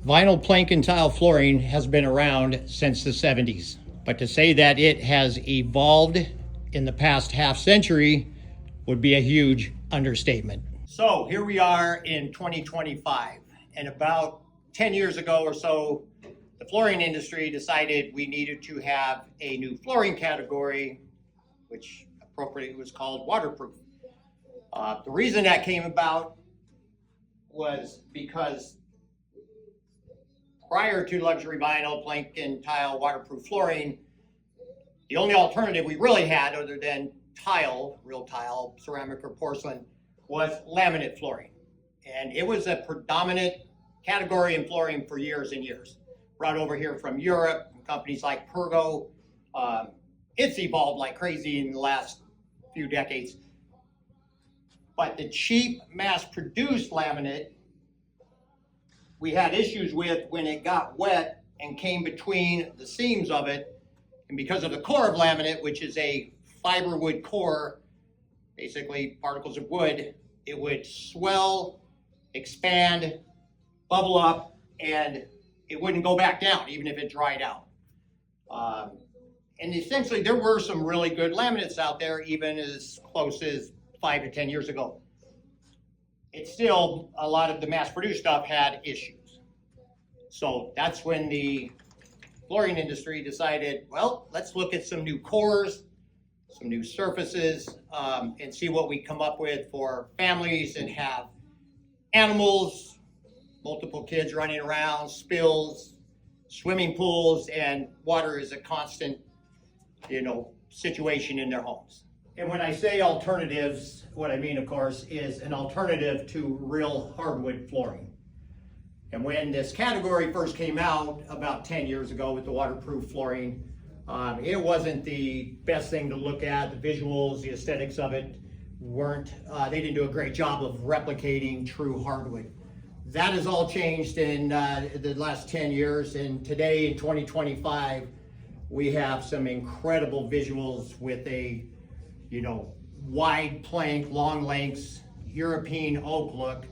Vinyl plank and tile flooring has been around since the 70s, but to say that it has evolved in the past half century would be a huge understatement. So here we are in 2025, and about 10 years ago or so, the flooring industry decided we needed to have a new flooring category, which appropriately was called waterproof. The reason that came about was because prior to luxury vinyl, plank and tile waterproof flooring, the only alternative we really had other than tile, real tile, ceramic or porcelain, was laminate flooring. And it was a predominant category in flooring for years and years. Brought over here from Europe, companies like Pergo. It's evolved like crazy in the last few decades. But the cheap mass-produced laminate, we had issues with when it got wet and came between the seams of it. And because of the core of laminate, which is a fiber wood core, basically particles of wood, it would swell, expand, bubble up, and it wouldn't go back down, even if it dried out. And essentially, there were some really good laminates out there, even as close as 5 to 10 years ago. It's still, a lot of the mass-produced stuff had issues. So that's when the flooring industry decided, well, let's look at some new cores, some new surfaces, and see what we come up with for families and have animals, multiple kids running around, spills, swimming pools, and water is a constant, situation in their homes. And when I say alternatives, what I mean, of course, is an alternative to real hardwood flooring. And when this category first came out about 10 years ago with the waterproof flooring, it wasn't the best thing to look at. The visuals, the aesthetics of it they didn't do a great job of replicating true hardwood. That has all changed in the last 10 years, and today in 2025, we have some incredible visuals with a, wide plank, long lengths, European oak look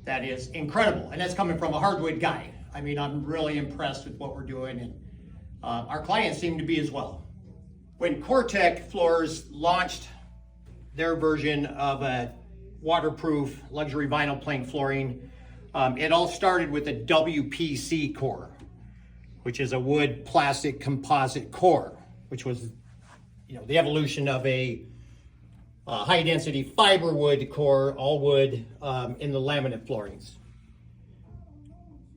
that is incredible. And that's coming from a hardwood guy. I mean, I'm really impressed with what we're doing, and our clients seem to be as well. When Cortec Floors launched their version of a waterproof luxury vinyl plank flooring, it all started with a WPC core, which is a wood plastic composite core, which was, the evolution of a high density fiber wood core, all wood, in the laminate floorings.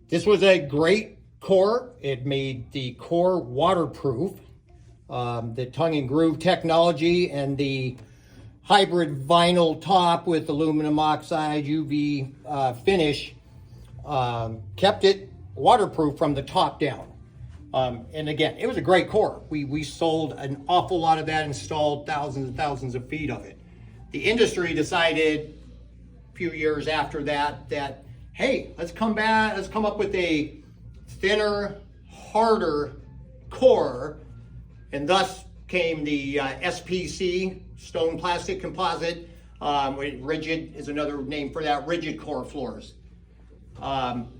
This was a great core. It made the core waterproof. The tongue and groove technology and the hybrid vinyl top with aluminum oxide UV finish kept it waterproof from the top down. And again, it was a great core. We sold an awful lot of that, installed thousands and thousands of feet of it. The industry decided a few years after that, hey, let's come up with a thinner, harder core, and thus came the SPC, stone plastic composite. Rigid is another name for that, rigid core floors.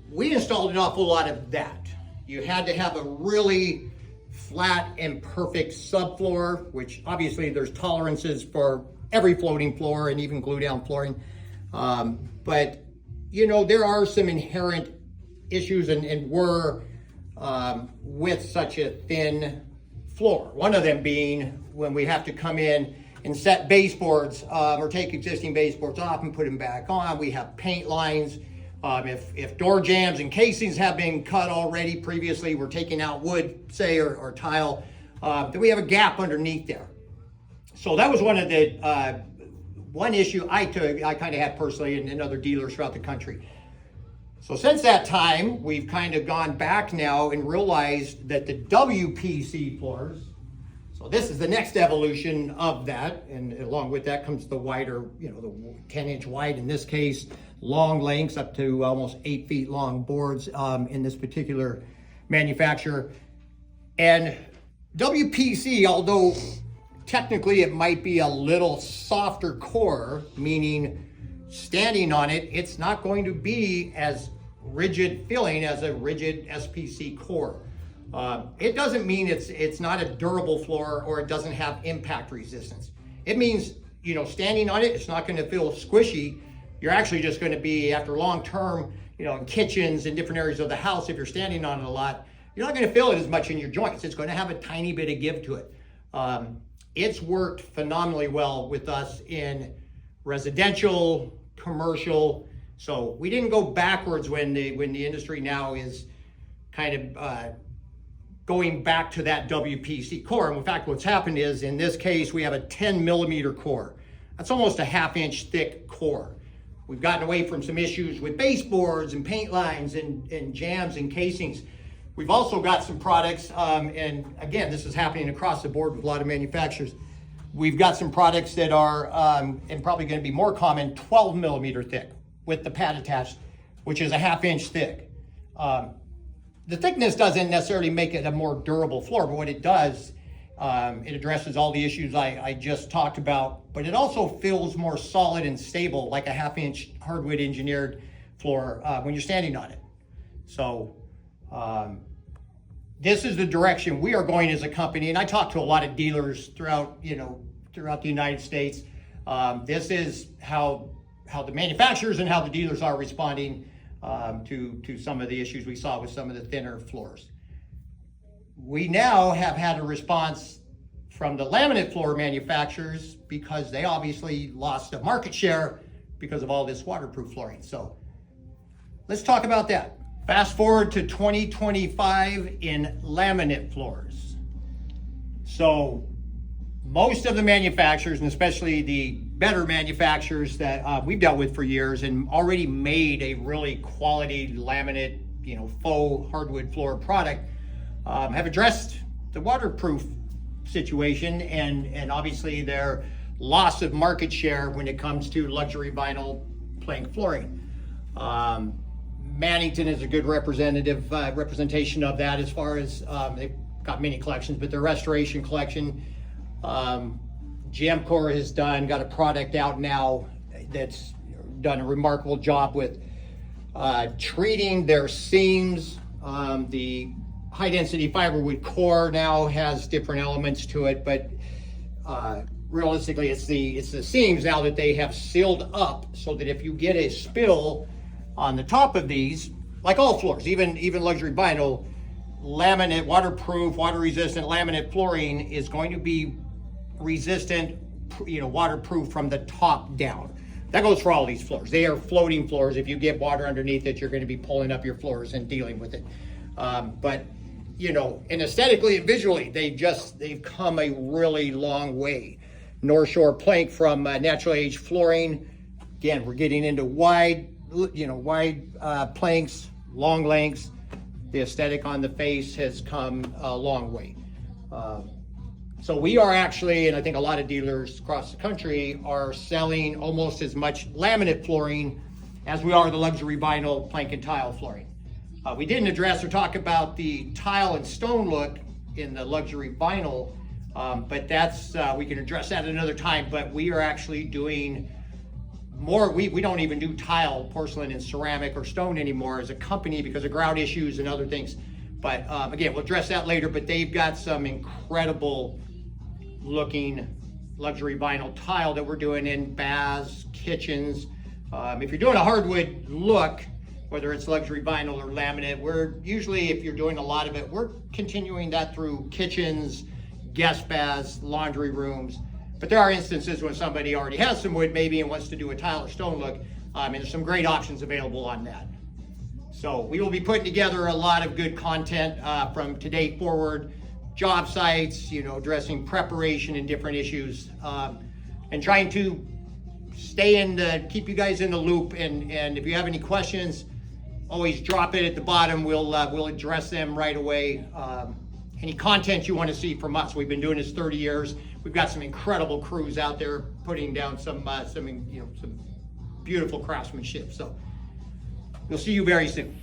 We installed an awful lot of that. You had to have a really flat and perfect subfloor, which obviously there's tolerances for every floating floor and even glue down flooring. But there are some inherent issues and were with such a thin floor. One of them being when we have to come in and set baseboards or take existing baseboards off and put them back on. We have paint lines. If door jambs and casings have been cut already previously, we're taking out wood, say, or tile, then we have a gap underneath there. So that was one of the one issue I kind of had personally and other dealers throughout the country. So since that time, we've kind of gone back now and realized that the WPC floors, so this is the next evolution of that, and along with that comes the wider, the 10-inch wide in this case, long lengths up to almost 8 feet long boards in this particular manufacturer. And WPC, although technically it might be a little softer core, meaning standing on it, it's not going to be as rigid filling as a rigid SPC core. It doesn't mean it's not a durable floor or it doesn't have impact resistance. It means, you know, standing on it, it's not going to feel squishy. You're actually just going to be, after long term, you know, in kitchens and different areas of the house, if you're standing on it a lot, you're not going to feel it as much in your joints. It's going to have a tiny bit of give to it. It's worked phenomenally well with us in residential, commercial. So we didn't go backwards when the industry now is kind of going back to that WPC core. And in fact, what's happened is, in this case, we have a 10 millimeter core. That's almost a 1/2 inch thick core. We've gotten away from some issues with baseboards and paint lines and jams and casings. We've also got some products, and again, this is happening across the board with a lot of manufacturers. We've got some products that are, and probably going to be more common, 12 millimeter thick with the pad attached, which is a 1/2 inch thick. The thickness doesn't necessarily make it a more durable floor, but what it does, it addresses all the issues I just talked about, but it also feels more solid and stable, like a 1/2 inch hardwood engineered floor when you're standing on it. So this is the direction we are going as a company, and I talk to a lot of dealers throughout the United States. This is how the manufacturers and how the dealers are responding to some of the issues we saw with some of the thinner floors. We now have had a response from the laminate floor manufacturers because they obviously lost a market share because of all this waterproof flooring. So let's talk about that. Fast forward to 2025 in laminate floors. So most of the manufacturers, and especially the better manufacturers that we've dealt with for years and already made a really quality laminate, you know, faux hardwood floor product, have addressed the waterproof situation and obviously their loss of market share when it comes to luxury vinyl plank flooring. Mannington is a good representation of that, as far as they've got many collections, but their restoration collection, Gemcore has got a product out now that's done a remarkable job with treating their seams. The high density fiberwood core now has different elements to it, but realistically it's the seams now that they have sealed up so that if you get a spill on the top of these, like all floors, even luxury vinyl, laminate, waterproof, water resistant laminate flooring is going to be resistant, you know, waterproof from the top down. That goes for all these floors. They are floating floors. If you get water underneath it, you're going to be pulling up your floors and dealing with it. But you know, and aesthetically and visually, they've come a really long way. North Shore plank from natural age flooring. Again, we're getting into wide planks, long lengths. The aesthetic on the face has come a long way. So we are actually, and I think a lot of dealers across the country are selling almost as much laminate flooring as we are the luxury vinyl plank and tile flooring. We didn't address or talk about the tile and stone look in the luxury vinyl, but that's we can address that at another time. But we are actually doing more. We don't even do tile, porcelain, and ceramic or stone anymore as a company because of grout issues and other things. But again, we'll address that later. But they've got some incredible looking luxury vinyl tile that we're doing in baths, kitchens. If you're doing a hardwood look, whether it's luxury vinyl or laminate, we're usually, if you're doing a lot of it, we're continuing that through kitchens, guest baths, laundry rooms. But there are instances when somebody already has some wood maybe and wants to do a tile or stone look, and there's some great options available on that. So we will be putting together a lot of good content from today forward, job sites, you know, addressing preparation and different issues, and trying to keep you guys in the loop. And if you have any questions, always drop it at the bottom. We'll address them right away. Any content you want to see from us, we've been doing this 30 years. We've got some incredible crews out there putting down some beautiful craftsmanship. So we'll see you very soon.